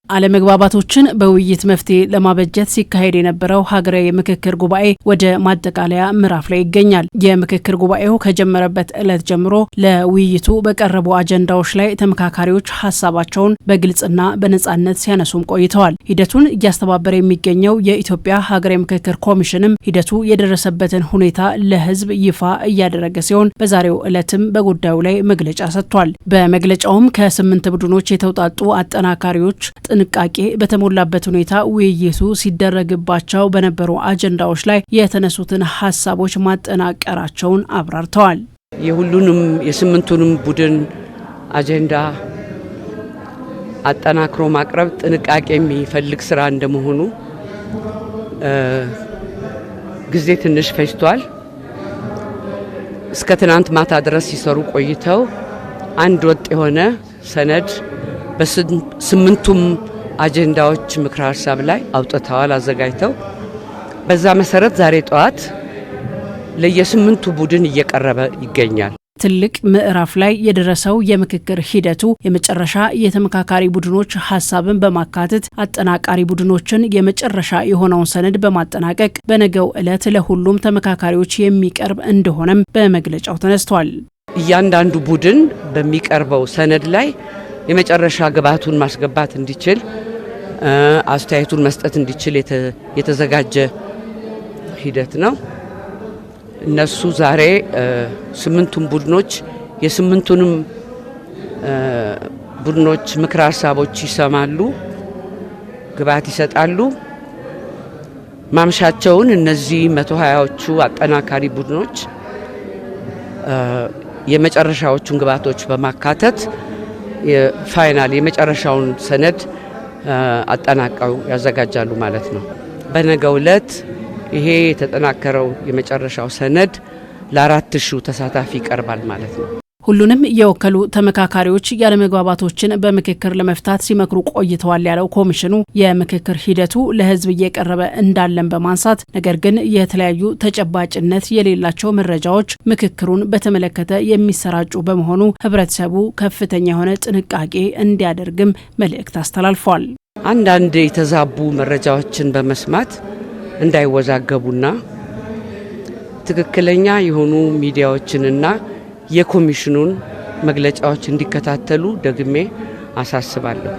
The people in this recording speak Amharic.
አለመግባባቶችን በውይይት መፍትሄ ለማበጀት ሲካሄድ የነበረው ሀገራዊ የምክክር ጉባኤ ወደ ማጠቃለያ ምዕራፍ ላይ ይገኛል። የምክክር ጉባኤው ከጀመረበት ዕለት ጀምሮ ለውይይቱ በቀረቡ አጀንዳዎች ላይ ተመካካሪዎች ሀሳባቸውን በግልጽና በነጻነት ሲያነሱም ቆይተዋል። ሂደቱን እያስተባበረ የሚገኘው የኢትዮጵያ ሀገራዊ ምክክር ኮሚሽንም ሂደቱ የደረሰበትን ሁኔታ ለሕዝብ ይፋ እያደረገ ሲሆን በዛሬው ዕለትም በጉዳዩ ላይ መግለጫ ሰጥቷል። በመግለጫውም ከ8 ቡድኖች የተውጣጡ አጠናካሪዎች ጥንቃቄ በተሞላበት ሁኔታ ውይይቱ ሲደረግባቸው በነበሩ አጀንዳዎች ላይ የተነሱትን ሀሳቦች ማጠናቀራቸውን አብራርተዋል። የሁሉንም የስምንቱንም ቡድን አጀንዳ አጠናክሮ ማቅረብ ጥንቃቄ የሚፈልግ ስራ እንደመሆኑ ጊዜ ትንሽ ፈጅቷል። እስከ ትናንት ማታ ድረስ ሲሰሩ ቆይተው አንድ ወጥ የሆነ ሰነድ በስምንቱም አጀንዳዎች ምክረ ሀሳብ ላይ አውጥተዋል አዘጋጅተው። በዛ መሰረት ዛሬ ጠዋት ለየስምንቱ ቡድን እየቀረበ ይገኛል። ትልቅ ምዕራፍ ላይ የደረሰው የምክክር ሂደቱ የመጨረሻ የተመካካሪ ቡድኖች ሀሳብን በማካተት አጠናቃሪ ቡድኖችን የመጨረሻ የሆነውን ሰነድ በማጠናቀቅ በነገው ዕለት ለሁሉም ተመካካሪዎች የሚቀርብ እንደሆነም በመግለጫው ተነስቷል። እያንዳንዱ ቡድን በሚቀርበው ሰነድ ላይ የመጨረሻ ግብዓቱን ማስገባት እንዲችል አስተያየቱን መስጠት እንዲችል የተዘጋጀ ሂደት ነው። እነሱ ዛሬ ስምንቱም ቡድኖች የስምንቱንም ቡድኖች ምክረ ሀሳቦች ይሰማሉ፣ ግብዓት ይሰጣሉ። ማምሻቸውን እነዚህ 120ዎቹ አጠናካሪ ቡድኖች የመጨረሻዎቹን ግብዓቶች በማካተት የፋይናል የመጨረሻውን ሰነድ አጠናቀው ያዘጋጃሉ ማለት ነው። በነገው ዕለት ይሄ የተጠናከረው የመጨረሻው ሰነድ ለ4000 ተሳታፊ ይቀርባል ማለት ነው። ሁሉንም የወከሉ ተመካካሪዎች ያለመግባባቶችን በምክክር ለመፍታት ሲመክሩ ቆይተዋል ያለው ኮሚሽኑ የምክክር ሂደቱ ለሕዝብ እየቀረበ እንዳለን በማንሳት ነገር ግን የተለያዩ ተጨባጭነት የሌላቸው መረጃዎች ምክክሩን በተመለከተ የሚሰራጩ በመሆኑ ሕብረተሰቡ ከፍተኛ የሆነ ጥንቃቄ እንዲያደርግም መልእክት አስተላልፏል። አንዳንድ የተዛቡ መረጃዎችን በመስማት እንዳይወዛገቡና ትክክለኛ የሆኑ ሚዲያዎችንና የኮሚሽኑን መግለጫዎች እንዲከታተሉ ደግሜ አሳስባለሁ።